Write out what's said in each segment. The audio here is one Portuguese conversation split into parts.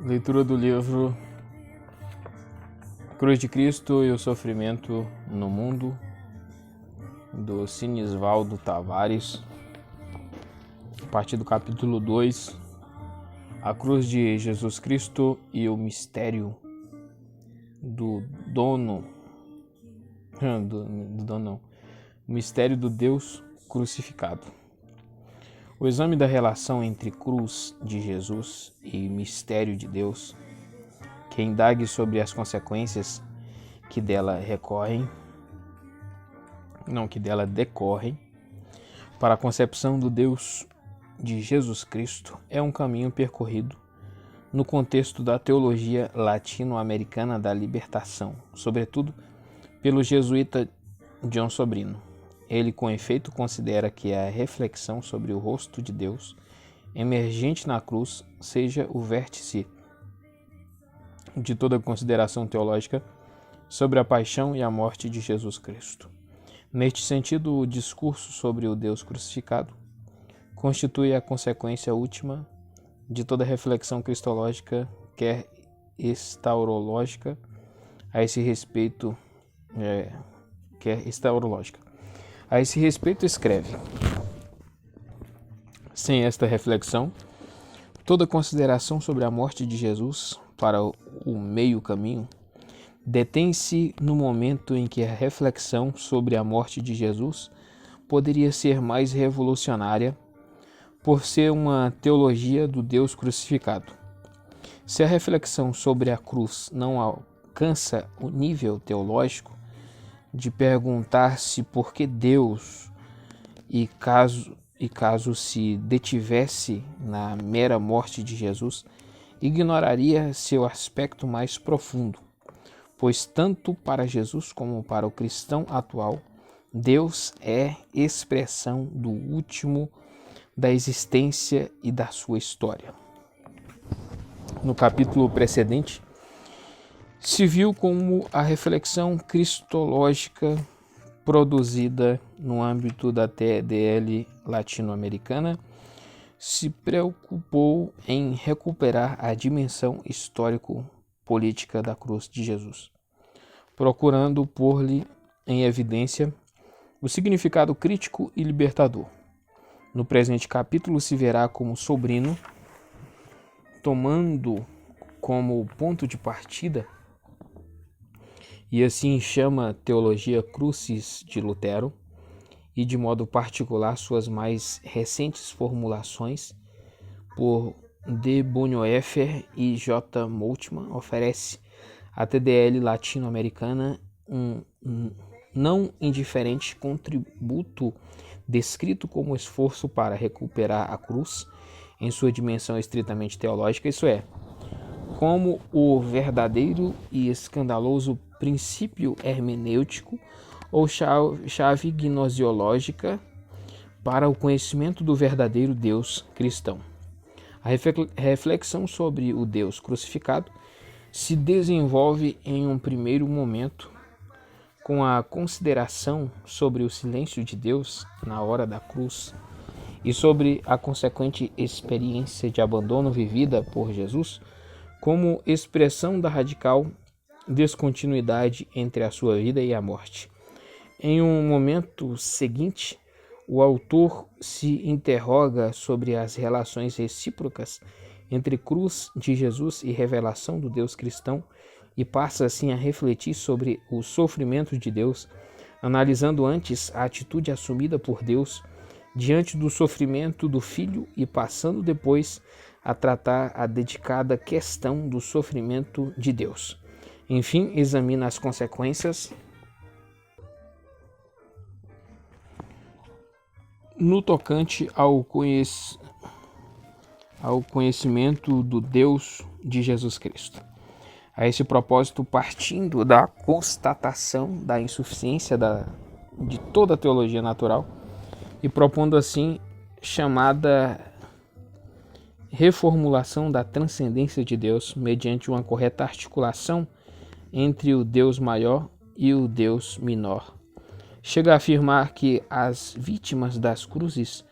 Leitura do livro Cruz de Cristo e o Sofrimento no Mundo, do Sinisvaldo Tavares, a partir do capítulo 2, a cruz de Jesus Cristo e o mistério o mistério do Deus crucificado. O exame da relação entre cruz de Jesus e mistério de Deus, que indague sobre as consequências que dela decorrem para a concepção do Deus de Jesus Cristo, é um caminho percorrido no contexto da teologia latino-americana da libertação, sobretudo pelo jesuíta John Sobrino. Ele, com efeito, considera que a reflexão sobre o rosto de Deus emergente na cruz seja o vértice de toda consideração teológica sobre a paixão e a morte de Jesus Cristo. Neste sentido, o discurso sobre o Deus crucificado constitui a consequência última de toda reflexão cristológica, quer estaurológica. A esse respeito, escreve: sem esta reflexão, toda consideração sobre a morte de Jesus para o meio caminho detém-se no momento em que a reflexão sobre a morte de Jesus poderia ser mais revolucionária por ser uma teologia do Deus crucificado. Se a reflexão sobre a cruz não alcança o nível teológico de perguntar-se por que Deus, e caso se detivesse na mera morte de Jesus, ignoraria seu aspecto mais profundo, pois tanto para Jesus como para o cristão atual, Deus é expressão do último da existência e da sua história. No capítulo precedente, se viu como a reflexão cristológica produzida no âmbito da TDL latino-americana se preocupou em recuperar a dimensão histórico-política da cruz de Jesus, procurando pôr-lhe em evidência o significado crítico e libertador. No presente capítulo se verá como Sobrino, tomando como ponto de partida, e assim chama teologia crucis de Lutero, e de modo particular suas mais recentes formulações por D. Bonhoeffer e J. Moltmann, oferece à TDL latino-americana um não indiferente contributo descrito como esforço para recuperar a cruz em sua dimensão estritamente teológica, isso é, como o verdadeiro e escandaloso princípio hermenêutico ou chave gnosiológica para o conhecimento do verdadeiro Deus cristão. A reflexão sobre o Deus crucificado se desenvolve em um primeiro momento com a consideração sobre o silêncio de Deus na hora da cruz e sobre a consequente experiência de abandono vivida por Jesus como expressão da radical descontinuidade entre a sua vida e a morte. Em um momento seguinte, o autor se interroga sobre as relações recíprocas entre cruz de Jesus e revelação do Deus cristão e passa assim a refletir sobre o sofrimento de Deus, analisando antes a atitude assumida por Deus diante do sofrimento do Filho e passando depois a tratar a dedicada questão do sofrimento de Deus. Enfim, examina as consequências no tocante ao conhecimento do Deus de Jesus Cristo. A esse propósito, partindo da constatação da insuficiência de toda a teologia natural e propondo assim chamada reformulação da transcendência de Deus mediante uma correta articulação entre o Deus maior e o Deus menor. Chega a afirmar que as vítimas das cruzes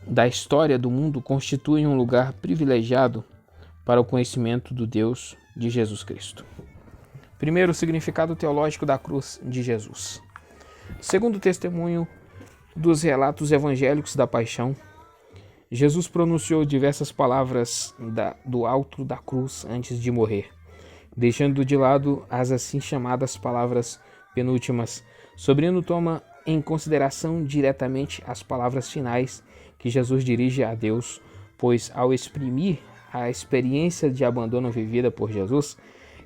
da história do mundo constituem um lugar privilegiado para o conhecimento do Deus de Jesus Cristo. Primeiro, o significado teológico da cruz de Jesus. Segundo o testemunho dos relatos evangélicos da paixão, Jesus pronunciou diversas palavras do alto da cruz antes de morrer, deixando de lado as assim chamadas palavras penúltimas. Sobrino toma em consideração diretamente as palavras finais que Jesus dirige a Deus, pois ao exprimir a experiência de abandono vivida por Jesus,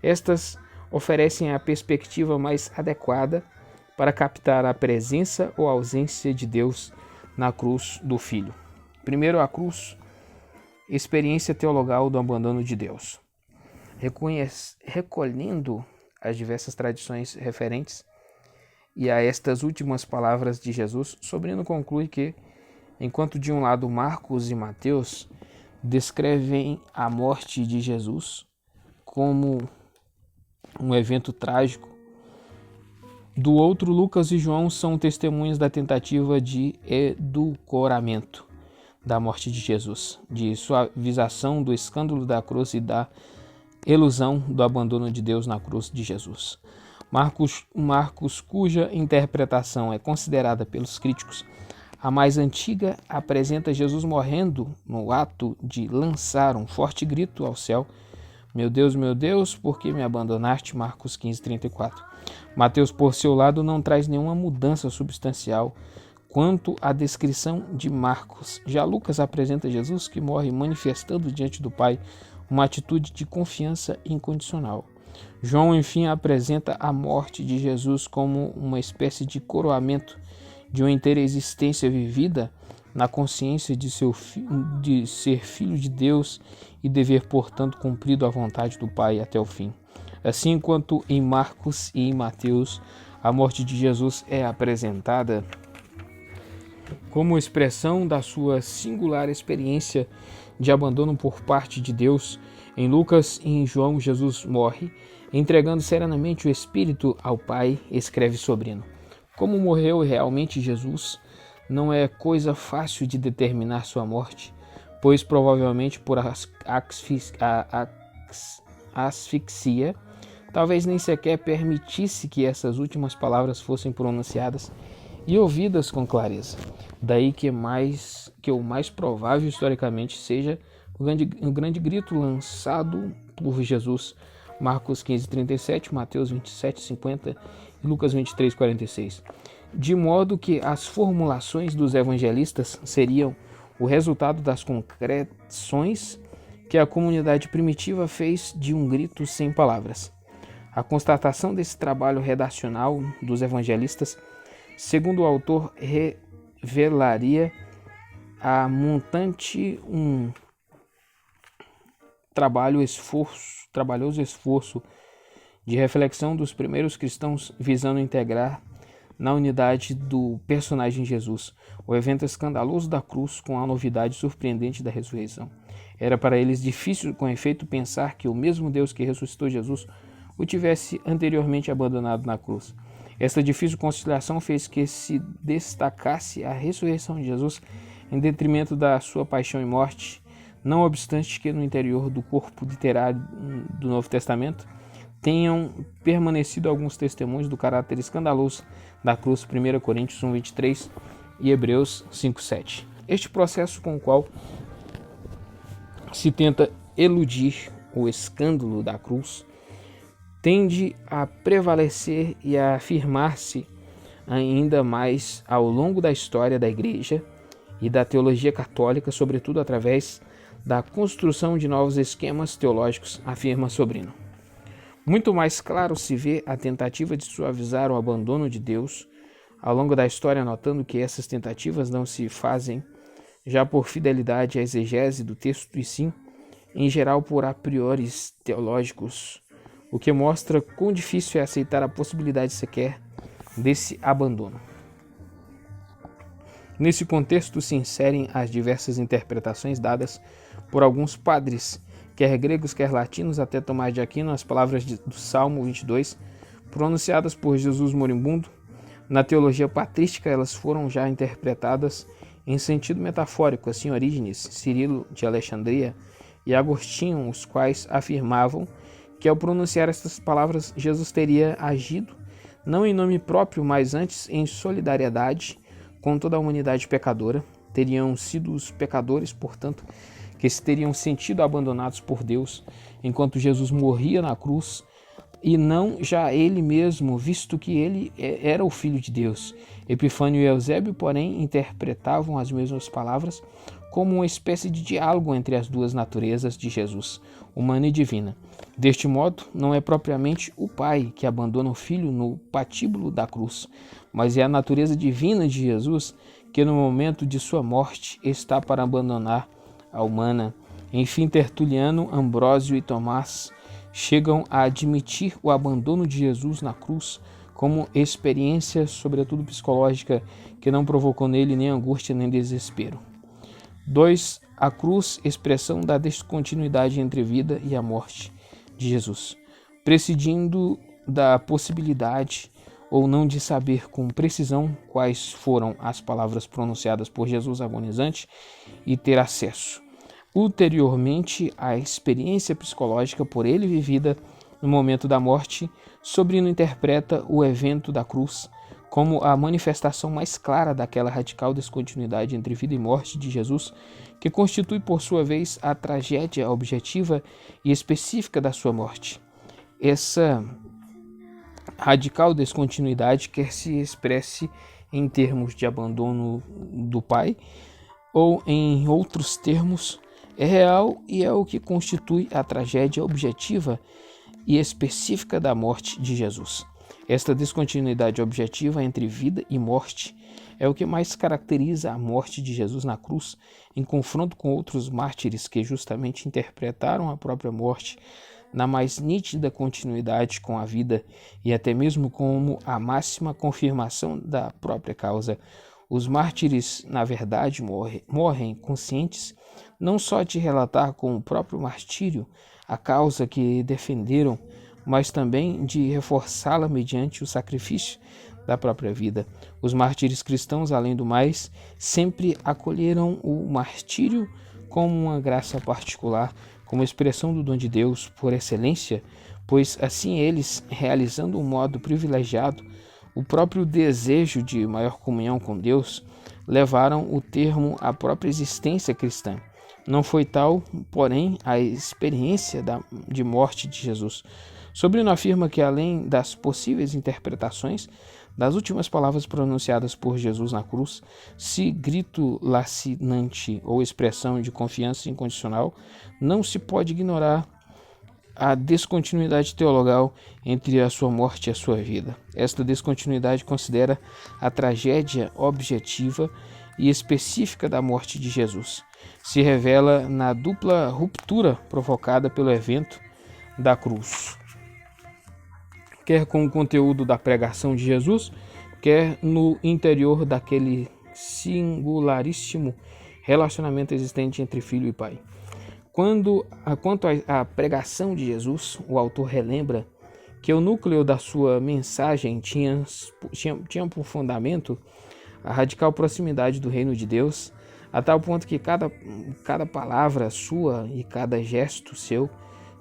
estas oferecem a perspectiva mais adequada para captar a presença ou ausência de Deus na cruz do Filho. Primeiro, a cruz, experiência teologal do abandono de Deus. Recolhendo as diversas tradições referentes e a estas últimas palavras de Jesus, Sobrino conclui que, enquanto de um lado Marcos e Mateus descrevem a morte de Jesus como um evento trágico, do outro, Lucas e João são testemunhas da tentativa de edulcoramento da morte de Jesus, de suavização do escândalo da cruz e da ilusão do abandono de Deus na cruz de Jesus. Marcos, cuja interpretação é considerada pelos críticos a mais antiga, apresenta Jesus morrendo no ato de lançar um forte grito ao céu: meu Deus, por que me abandonaste? Marcos 15:34. Mateus, por seu lado, não traz nenhuma mudança substancial quanto à descrição de Marcos. Já Lucas apresenta Jesus que morre manifestando diante do Pai uma atitude de confiança incondicional. João, enfim, apresenta a morte de Jesus como uma espécie de coroamento de uma inteira existência vivida na consciência de ser filho de Deus e dever, portanto, cumprido a vontade do Pai até o fim. Assim, enquanto em Marcos e em Mateus a morte de Jesus é apresentada como expressão da sua singular experiência de abandono por parte de Deus, em Lucas e em João Jesus morre, entregando serenamente o Espírito ao Pai, escreve Sobrino. Como morreu realmente Jesus, não é coisa fácil de determinar sua morte, pois provavelmente por asfixia, talvez nem sequer permitisse que essas últimas palavras fossem pronunciadas e ouvidas com clareza. Daí que o mais provável historicamente seja o grande grito lançado por Jesus, Marcos 15:37, Mateus 27:50 e Lucas 23:46. De modo que as formulações dos evangelistas seriam o resultado das concreções que a comunidade primitiva fez de um grito sem palavras. A constatação desse trabalho redacional dos evangelistas, segundo o autor, revelaria a montante trabalhoso esforço de reflexão dos primeiros cristãos visando integrar na unidade do personagem Jesus o evento escandaloso da cruz com a novidade surpreendente da ressurreição. Era para eles difícil, com efeito, pensar que o mesmo Deus que ressuscitou Jesus o tivesse anteriormente abandonado na cruz. Esta difícil conciliação fez que se destacasse a ressurreição de Jesus em detrimento da sua paixão e morte, não obstante que no interior do corpo literário do Novo Testamento tenham permanecido alguns testemunhos do caráter escandaloso da cruz, 1 Coríntios 1:23 e Hebreus 5:7. Este processo com o qual se tenta eludir o escândalo da cruz tende a prevalecer e a afirmar-se ainda mais ao longo da história da Igreja e da teologia católica, sobretudo através da construção de novos esquemas teológicos, afirma Sobrino. Muito mais claro se vê a tentativa de suavizar o abandono de Deus ao longo da história, notando que essas tentativas não se fazem já por fidelidade à exegese do texto, e sim, em geral, por a priores teológicos, o que mostra quão difícil é aceitar a possibilidade sequer desse abandono. Nesse contexto se inserem as diversas interpretações dadas por alguns padres, quer gregos, quer latinos, até Tomás de Aquino, as palavras do Salmo 22, pronunciadas por Jesus moribundo. Na teologia patrística, elas foram já interpretadas em sentido metafórico, assim Orígenes, Cirilo de Alexandria e Agostinho, os quais afirmavam que ao pronunciar estas palavras Jesus teria agido não em nome próprio, mas antes em solidariedade com toda a humanidade pecadora. Teriam sido os pecadores, portanto, que se teriam sentido abandonados por Deus enquanto Jesus morria na cruz, e não já ele mesmo, visto que ele era o Filho de Deus. Epifânio e Eusébio, porém, interpretavam as mesmas palavras como uma espécie de diálogo entre as duas naturezas de Jesus, humana e divina. Deste modo, não é propriamente o Pai que abandona o Filho no patíbulo da cruz, mas é a natureza divina de Jesus que no momento de sua morte está para abandonar a humana. Enfim, Tertuliano, Ambrósio e Tomás chegam a admitir o abandono de Jesus na cruz como experiência, sobretudo psicológica, que não provocou nele nem angústia nem desespero. 2. A cruz, expressão da descontinuidade entre a vida e a morte de Jesus, prescindindo da possibilidade ou não de saber com precisão quais foram as palavras pronunciadas por Jesus agonizante e ter acesso ulteriormente à experiência psicológica por ele vivida no momento da morte. Sobrino interpreta o evento da cruz como a manifestação mais clara daquela radical descontinuidade entre vida e morte de Jesus, que constitui, por sua vez, a tragédia objetiva e específica da sua morte. Essa radical descontinuidade quer se expresse em termos de abandono do Pai, ou em outros termos, é real e é o que constitui a tragédia objetiva e específica da morte de Jesus. Esta descontinuidade objetiva entre vida e morte é o que mais caracteriza a morte de Jesus na cruz, em confronto com outros mártires que justamente interpretaram a própria morte na mais nítida continuidade com a vida e até mesmo como a máxima confirmação da própria causa. Os mártires, na verdade, morrem conscientes não só de relatar com o próprio martírio a causa que defenderam, mas também de reforçá-la mediante o sacrifício da própria vida. Os mártires cristãos, além do mais, sempre acolheram o martírio como uma graça particular, como expressão do dom de Deus por excelência, pois assim eles, realizando um modo privilegiado o próprio desejo de maior comunhão com Deus, levaram o termo à própria existência cristã. Não foi tal, porém, a experiência de morte de Jesus. Sobrino afirma que, além das possíveis interpretações das últimas palavras pronunciadas por Jesus na cruz, se grito lacinante ou expressão de confiança incondicional, não se pode ignorar a descontinuidade teologal entre a sua morte e a sua vida. Esta descontinuidade considera a tragédia objetiva e específica da morte de Jesus. Se revela na dupla ruptura provocada pelo evento da cruz, quer com o conteúdo da pregação de Jesus, quer no interior daquele singularíssimo relacionamento existente entre filho e pai. Quanto à pregação de Jesus, o autor relembra que o núcleo da sua mensagem tinha por fundamento a radical proximidade do reino de Deus, a tal ponto que cada palavra sua e cada gesto seu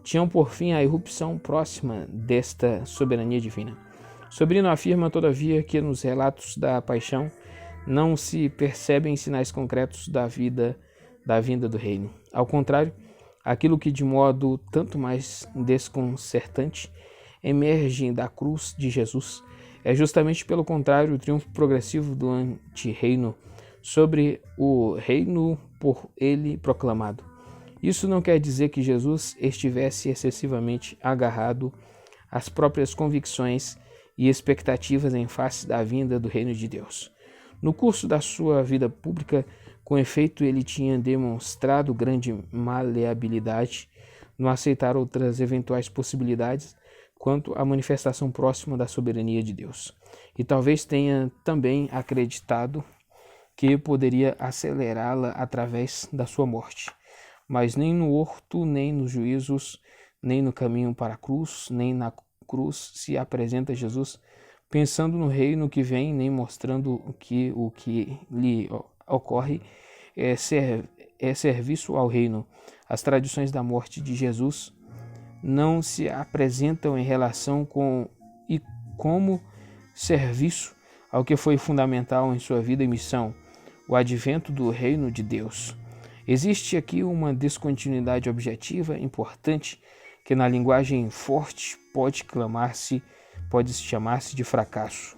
tinham por fim a irrupção próxima desta soberania divina. Sobrino afirma, todavia, que nos relatos da paixão não se percebem sinais concretos da vinda do reino. Ao contrário, aquilo que de modo tanto mais desconcertante emerge da cruz de Jesus é justamente pelo contrário o triunfo progressivo do antirreino sobre o reino por ele proclamado. Isso não quer dizer que Jesus estivesse excessivamente agarrado às próprias convicções e expectativas em face da vinda do reino de Deus. No curso da sua vida pública, com efeito, ele tinha demonstrado grande maleabilidade no aceitar outras eventuais possibilidades quanto à manifestação próxima da soberania de Deus. E talvez tenha também acreditado que poderia acelerá-la através da sua morte. Mas nem no horto, nem nos juízos, nem no caminho para a cruz, nem na cruz se apresenta Jesus pensando no reino que vem, nem mostrando que o que lhe ocorre é serviço ao reino. As tradições da morte de Jesus não se apresentam em relação com e como serviço ao que foi fundamental em sua vida e missão, o advento do reino de Deus. Existe aqui uma descontinuidade objetiva importante que na linguagem forte pode chamar-se de fracasso.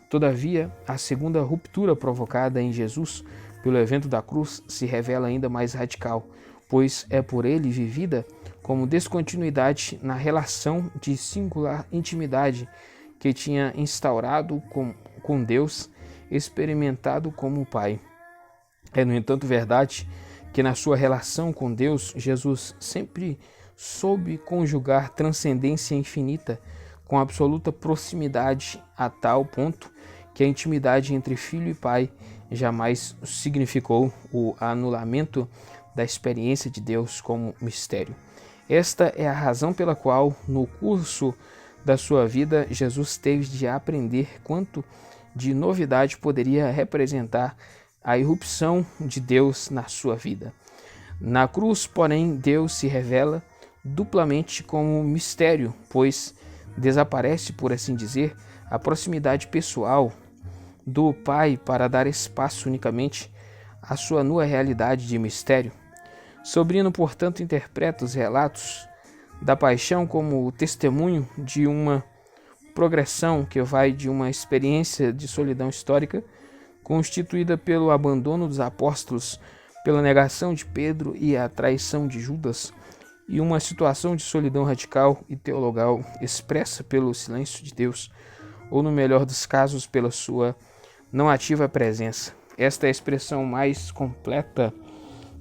Todavia, a segunda ruptura provocada em Jesus pelo evento da cruz se revela ainda mais radical, pois é por ele vivida como descontinuidade na relação de singular intimidade que tinha instaurado com Deus, experimentado como Pai. É, no entanto, verdade que na sua relação com Deus, Jesus sempre soube conjugar transcendência infinita com absoluta proximidade, a tal ponto que a intimidade entre filho e pai jamais significou o anulamento da experiência de Deus como mistério. Esta é a razão pela qual, no curso da sua vida, Jesus teve de aprender quanto de novidade poderia representar a irrupção de Deus na sua vida. Na cruz, porém, Deus se revela duplamente como mistério, pois desaparece, por assim dizer, a proximidade pessoal do Pai para dar espaço unicamente à sua nua realidade de mistério. Sobrino, portanto, interpreta os relatos da paixão como o testemunho de uma progressão que vai de uma experiência de solidão histórica constituída pelo abandono dos apóstolos, pela negação de Pedro e a traição de Judas, e uma situação de solidão radical e teologal expressa pelo silêncio de Deus, ou no melhor dos casos, pela sua não ativa presença. Esta é a expressão mais completa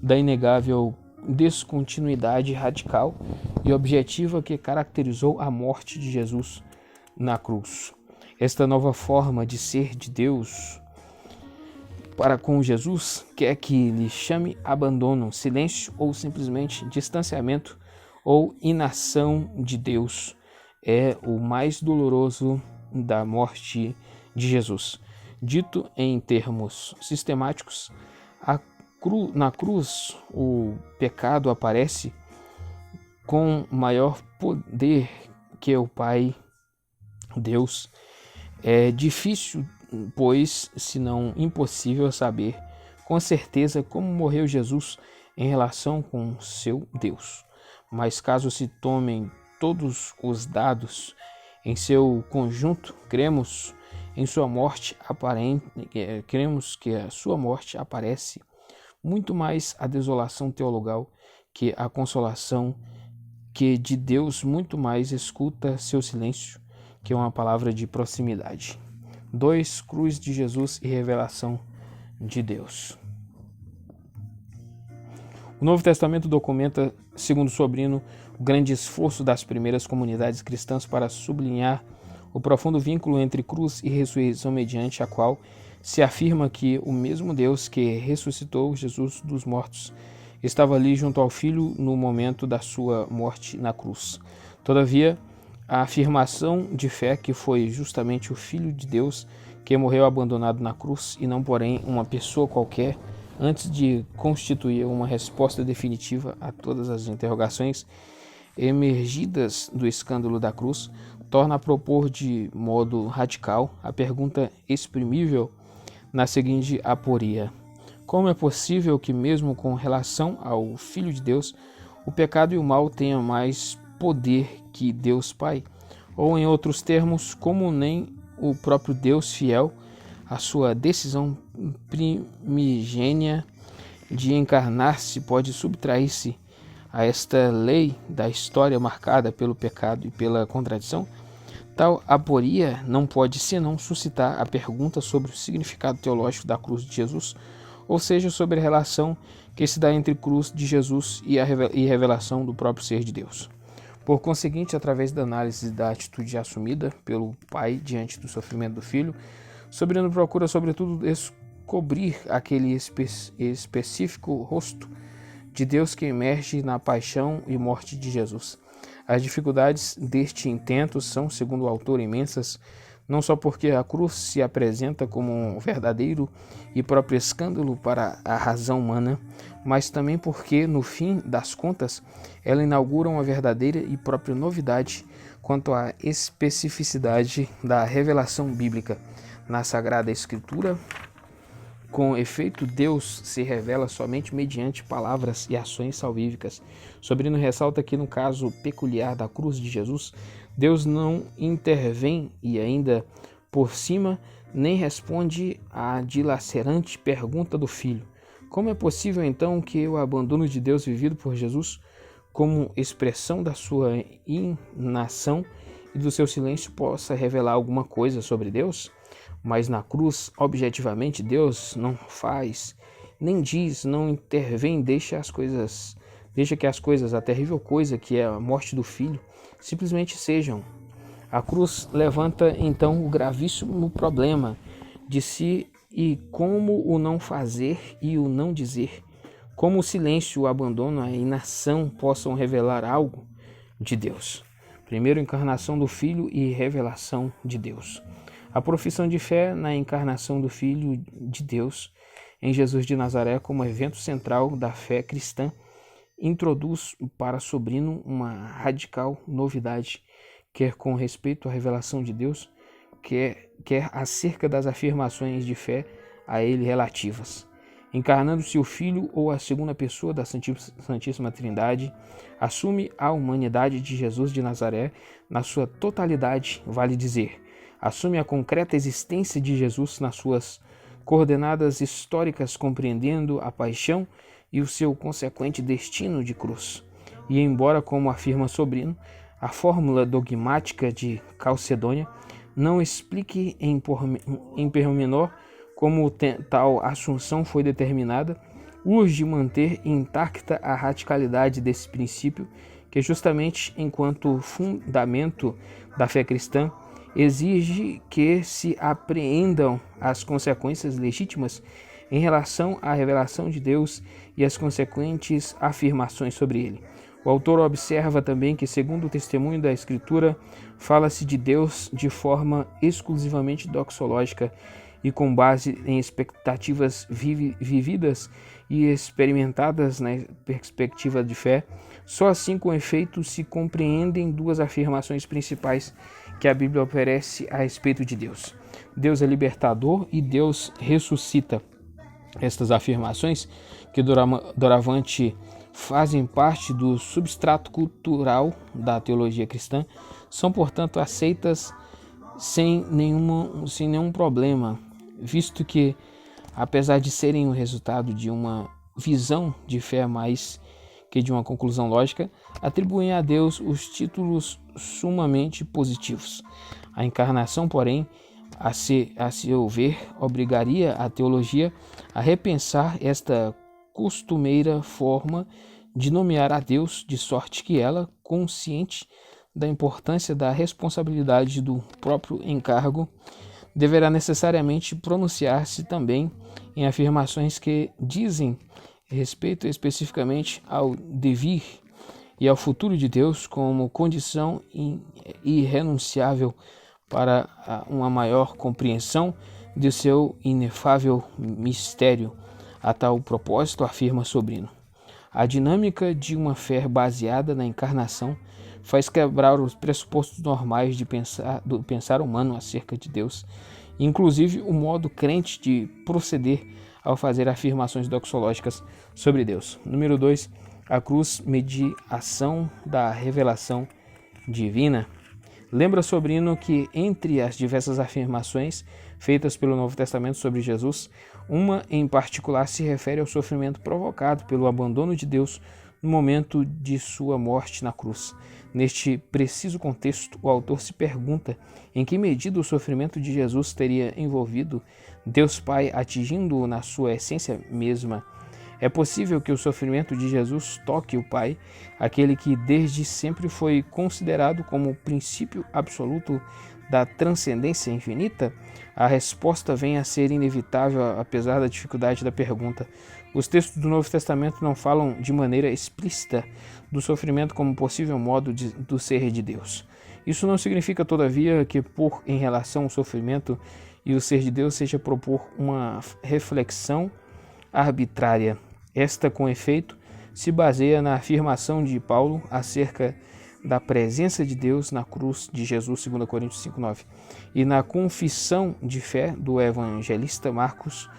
da inegável descontinuidade radical e objetiva que caracterizou a morte de Jesus na cruz. Esta nova forma de ser de Deus para com Jesus quer que lhe chame abandono, silêncio ou simplesmente distanciamento ou inação de Deus. É o mais doloroso da morte de Jesus. Dito em termos sistemáticos, na cruz o pecado aparece com maior poder que o Pai Deus. É difícil, pois, se não impossível, saber com certeza como morreu Jesus em relação com seu Deus. Mas caso se tomem todos os dados em seu conjunto, cremos que a sua morte aparece muito mais a desolação teologal que a consolação, que de Deus muito mais escuta seu silêncio que uma palavra de proximidade. 2. Cruz de Jesus e revelação de Deus. O Novo Testamento documenta, segundo Sobrino, o grande esforço das primeiras comunidades cristãs para sublinhar o profundo vínculo entre cruz e ressurreição, mediante a qual se afirma que o mesmo Deus que ressuscitou Jesus dos mortos estava ali junto ao Filho no momento da sua morte na cruz. Todavia, a afirmação de fé que foi justamente o Filho de Deus que morreu abandonado na cruz e não, porém, uma pessoa qualquer, antes de constituir uma resposta definitiva a todas as interrogações emergidas do escândalo da cruz, torna a propor de modo radical a pergunta exprimível na seguinte aporia: como é possível que, mesmo com relação ao Filho de Deus, o pecado e o mal tenham mais poder que Deus Pai? Ou, em outros termos, como nem o próprio Deus fiel à sua decisão primigênia de encarnar-se pode subtrair-se a esta lei da história marcada pelo pecado e pela contradição? Tal aporia não pode senão suscitar a pergunta sobre o significado teológico da cruz de Jesus, ou seja, sobre a relação que se dá entre cruz de Jesus e revelação do próprio ser de Deus. Por conseguinte, através da análise da atitude assumida pelo Pai diante do sofrimento do Filho, Sobrino procura, sobretudo, descobrir aquele específico rosto de Deus que emerge na paixão e morte de Jesus. As dificuldades deste intento são, segundo o autor, imensas, não só porque a cruz se apresenta como um verdadeiro e próprio escândalo para a razão humana, mas também porque, no fim das contas, ela inaugura uma verdadeira e própria novidade quanto à especificidade da revelação bíblica. Na Sagrada Escritura, com efeito, Deus se revela somente mediante palavras e ações salvíficas. Sobrino ressalta que, no caso peculiar da cruz de Jesus, Deus não intervém e ainda por cima nem responde à dilacerante pergunta do filho: como é possível então que o abandono de Deus vivido por Jesus, como expressão da sua inação e do seu silêncio, possa revelar alguma coisa sobre Deus? Mas na cruz, objetivamente, Deus não faz, nem diz, não intervém, deixa que as coisas, a terrível coisa que é a morte do filho, simplesmente sejam. A cruz levanta então o gravíssimo problema de si e como o não fazer e o não dizer, como o silêncio, o abandono, a inação possam revelar algo de Deus. Primeiro, encarnação do Filho e revelação de Deus. A profissão de fé na encarnação do Filho de Deus em Jesus de Nazaré como evento central da fé cristã introduz para Sobrino uma radical novidade, quer com respeito à revelação de Deus, quer acerca das afirmações de fé a ele relativas. Encarnando-se o Filho ou a segunda pessoa da Santíssima Trindade, assume a humanidade de Jesus de Nazaré na sua totalidade, vale dizer, assume a concreta existência de Jesus nas suas coordenadas históricas, compreendendo a paixão e o seu consequente destino de cruz. E embora, como afirma Sobrino, a fórmula dogmática de Calcedônia não explique em pormenor como tal assunção foi determinada, urge manter intacta a radicalidade desse princípio, que justamente enquanto fundamento da fé cristã, exige que se apreendam as consequências legítimas em relação à revelação de Deus e as consequentes afirmações sobre ele. O autor observa também que, segundo o testemunho da Escritura, fala-se de Deus de forma exclusivamente doxológica e com base em expectativas vividas e experimentadas na perspectiva de fé. Só assim, com efeito, se compreendem duas afirmações principais que a Bíblia oferece a respeito de Deus. Deus é libertador e Deus ressuscita. Estas afirmações, que doravante fazem parte do substrato cultural da teologia cristã, são, portanto, aceitas sem nenhum problema, visto que, apesar de serem o resultado de uma visão de fé mais que de uma conclusão lógica, atribuem a Deus os títulos sumamente positivos. A encarnação, porém, a seu ver, obrigaria a teologia a repensar esta costumeira forma de nomear a Deus, de sorte que ela, consciente da importância da responsabilidade do próprio encargo, deverá necessariamente pronunciar-se também em afirmações que dizem respeito especificamente ao devir e ao futuro de Deus como condição irrenunciável para uma maior compreensão de seu inefável mistério. A tal propósito, afirma Sobrino, a dinâmica de uma fé baseada na encarnação faz quebrar os pressupostos normais do pensar humano acerca de Deus, inclusive o modo crente de proceder ao fazer afirmações doxológicas sobre Deus. Número 2. A cruz, mediação da revelação divina. Lembra Sobrino que, entre as diversas afirmações feitas pelo Novo Testamento sobre Jesus, uma em particular se refere ao sofrimento provocado pelo abandono de Deus no momento de sua morte na cruz. Neste preciso contexto, o autor se pergunta em que medida o sofrimento de Jesus teria envolvido Deus Pai, atingindo-o na sua essência mesma. É possível que o sofrimento de Jesus toque o Pai, aquele que desde sempre foi considerado como o princípio absoluto da transcendência infinita? A resposta vem a ser inevitável, apesar da dificuldade da pergunta. Os textos do Novo Testamento não falam de maneira explícita do sofrimento como possível modo do ser de Deus. Isso não significa, todavia, que por em relação ao sofrimento e o ser de Deus seja propor uma reflexão arbitrária. Esta, com efeito, se baseia na afirmação de Paulo acerca da presença de Deus na cruz de Jesus, 2 Coríntios 5,9, e na confissão de fé do evangelista Marcos,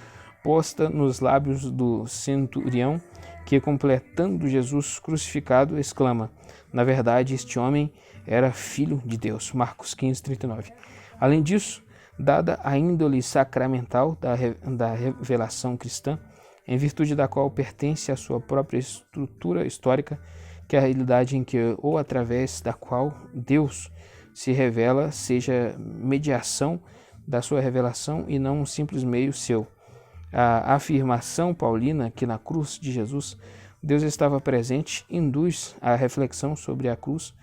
posta nos lábios do centurião, que, completando Jesus crucificado, exclama: na verdade, este homem era filho de Deus. Marcos 15:39. Além disso, dada a índole sacramental da revelação cristã, em virtude da qual pertence à sua própria estrutura histórica, que a realidade em que ou através da qual Deus se revela seja mediação da sua revelação e não um simples meio seu. A afirmação paulina que na cruz de Jesus Deus estava presente induz a reflexão sobre a cruz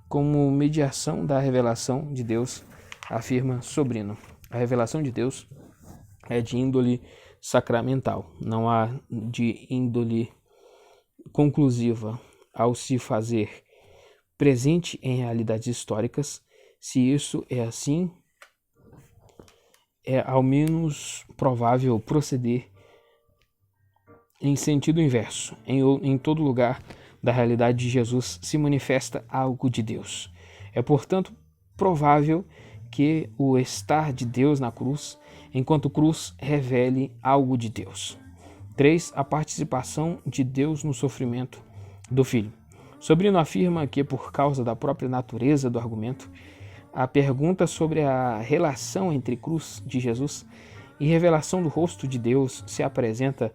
como mediação da revelação de Deus, afirma Sobrino. A revelação de Deus é de índole sacramental, não há de índole conclusiva ao se fazer presente em realidades históricas. Se isso é assim, é ao menos provável proceder em sentido inverso. Em todo lugar da realidade de Jesus se manifesta algo de Deus. É, portanto, provável que o estar de Deus na cruz, enquanto cruz, revele algo de Deus. 3. A participação de Deus no sofrimento do Filho. Sobrino afirma que, por causa da própria natureza do argumento, a pergunta sobre a relação entre cruz de Jesus e revelação do rosto de Deus se apresenta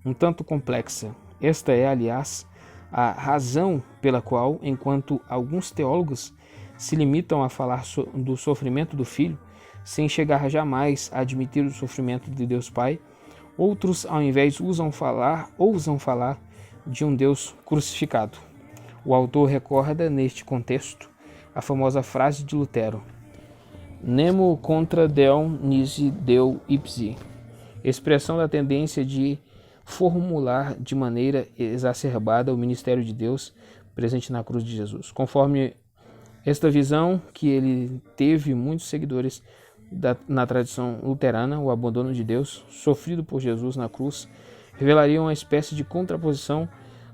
um tanto complexa. Esta é, aliás, a razão pela qual, enquanto alguns teólogos se limitam a falar do sofrimento do Filho, sem chegar jamais a admitir o sofrimento de Deus Pai, outros, ao invés, ousam falar de um Deus crucificado. O autor recorda, neste contexto, a famosa frase de Lutero: Nemo contra Deum nisi Deo ipsi, expressão da tendência de formular de maneira exacerbada o ministério de Deus presente na cruz de Jesus. Conforme esta visão, que ele teve muitos seguidores na tradição luterana, o abandono de Deus, sofrido por Jesus na cruz, revelaria uma espécie de contraposição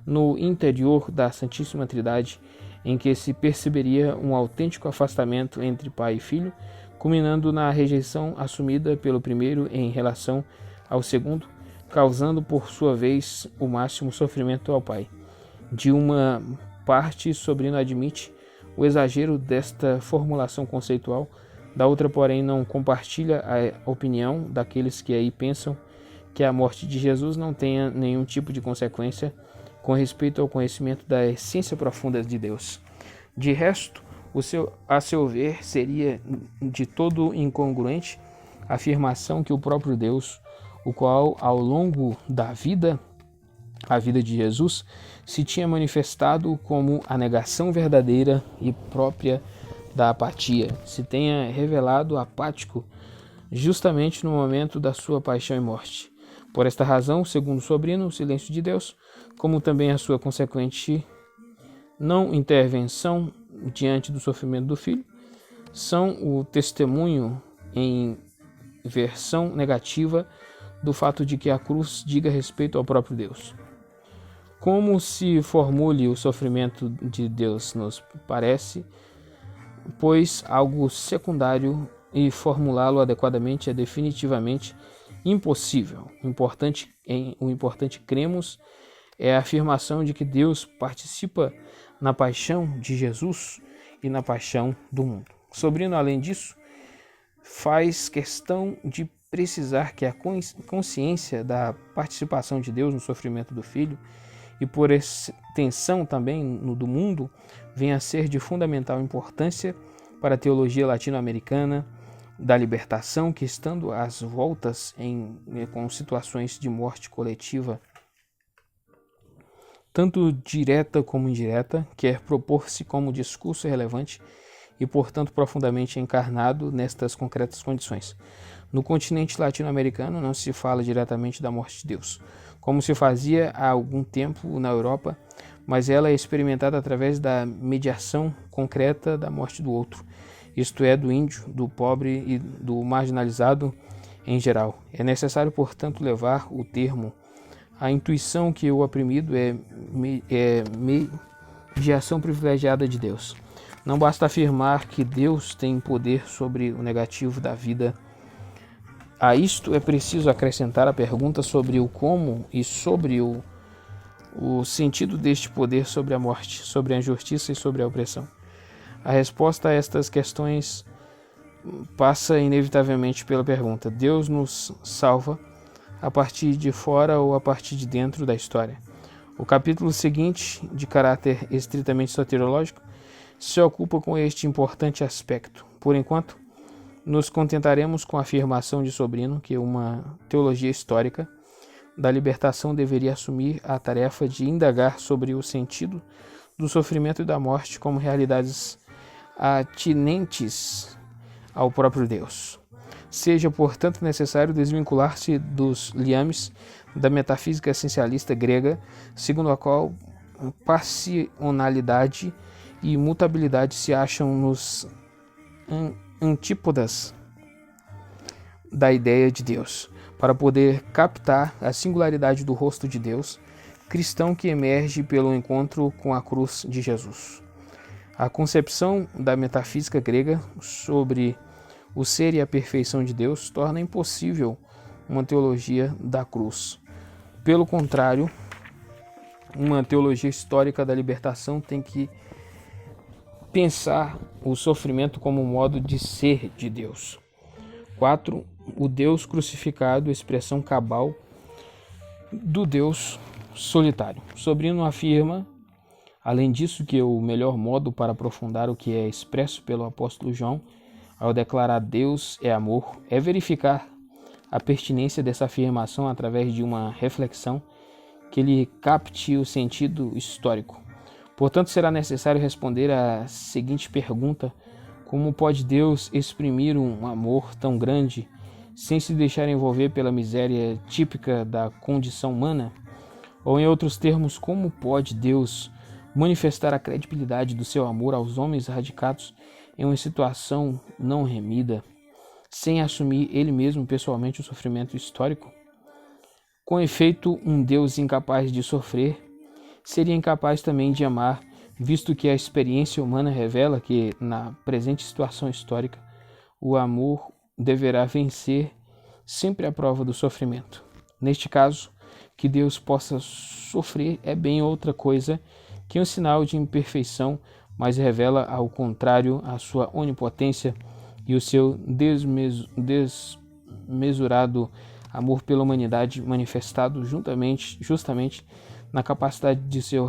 no interior da Santíssima Trindade, em que se perceberia um autêntico afastamento entre Pai e Filho, culminando na rejeição assumida pelo primeiro em relação ao segundo, causando por sua vez o máximo sofrimento ao Pai. De uma parte, Sobrino admite o exagero desta formulação conceitual, da outra, porém, não compartilha a opinião daqueles que aí pensam que a morte de Jesus não tenha nenhum tipo de consequência com respeito ao conhecimento da essência profunda de Deus. De resto, a seu ver, seria de todo incongruente a afirmação que o próprio Deus, o qual, ao longo da vida, a vida de Jesus, se tinha manifestado como a negação verdadeira e própria da apatia, se tenha revelado apático justamente no momento da sua paixão e morte. Por esta razão, segundo Sobrino, o silêncio de Deus, como também a sua consequente não intervenção diante do sofrimento do Filho, são o testemunho em versão negativa do fato de que a cruz diga respeito ao próprio Deus. Como se formule o sofrimento de Deus nos parece, pois algo secundário, e formulá-lo adequadamente é definitivamente impossível. O importante cremos é a afirmação de que Deus participa na paixão de Jesus e na paixão do mundo. Sobrino, além disso, faz questão de precisar que a consciência da participação de Deus no sofrimento do Filho e por extensão também no do mundo venha a ser de fundamental importância para a teologia latino-americana da libertação, que, estando às voltas com situações de morte coletiva, tanto direta como indireta, quer propor-se como discurso relevante e, portanto, profundamente encarnado nestas concretas condições. No continente latino-americano não se fala diretamente da morte de Deus, como se fazia há algum tempo na Europa, mas ela é experimentada através da mediação concreta da morte do outro, isto é, do índio, do pobre e do marginalizado em geral. É necessário, portanto, levar o termo à intuição que o oprimido é mediação privilegiada de Deus. Não basta afirmar que Deus tem poder sobre o negativo da vida. A isto é preciso acrescentar a pergunta sobre o como e sobre o sentido deste poder sobre a morte, sobre a injustiça e sobre a opressão. A resposta a estas questões passa inevitavelmente pela pergunta: Deus nos salva a partir de fora ou a partir de dentro da história? O capítulo seguinte, de caráter estritamente soteriológico, se ocupa com este importante aspecto. Por enquanto, nos contentaremos com a afirmação de Sobrino que uma teologia histórica da libertação deveria assumir a tarefa de indagar sobre o sentido do sofrimento e da morte como realidades atinentes ao próprio Deus. Seja, portanto, necessário desvincular-se dos liames da metafísica essencialista grega, segundo a qual passionalidade e mutabilidade se acham nos antípodas da ideia de Deus, para poder captar a singularidade do rosto de Deus, cristão que emerge pelo encontro com a cruz de Jesus. A concepção da metafísica grega sobre o ser e a perfeição de Deus torna impossível uma teologia da cruz. Pelo contrário, uma teologia histórica da libertação tem que pensar o sofrimento como um modo de ser de Deus. 4. O Deus crucificado, expressão cabal do Deus solitário. Sobrino afirma, além disso, que o melhor modo para aprofundar o que é expresso pelo apóstolo João ao declarar Deus é amor é verificar a pertinência dessa afirmação através de uma reflexão que lhe capte o sentido histórico. Portanto, será necessário responder à seguinte pergunta: como pode Deus exprimir um amor tão grande sem se deixar envolver pela miséria típica da condição humana? Ou, em outros termos, como pode Deus manifestar a credibilidade do seu amor aos homens radicados em uma situação não remida, sem assumir ele mesmo pessoalmente o sofrimento histórico? Com efeito, um Deus incapaz de sofrer seria incapaz também de amar, visto que a experiência humana revela que, na presente situação histórica, o amor deverá vencer sempre a prova do sofrimento. Neste caso, que Deus possa sofrer é bem outra coisa que um sinal de imperfeição, mas revela, ao contrário, a sua onipotência e o seu desmesurado amor pela humanidade manifestado justamente na capacidade de seu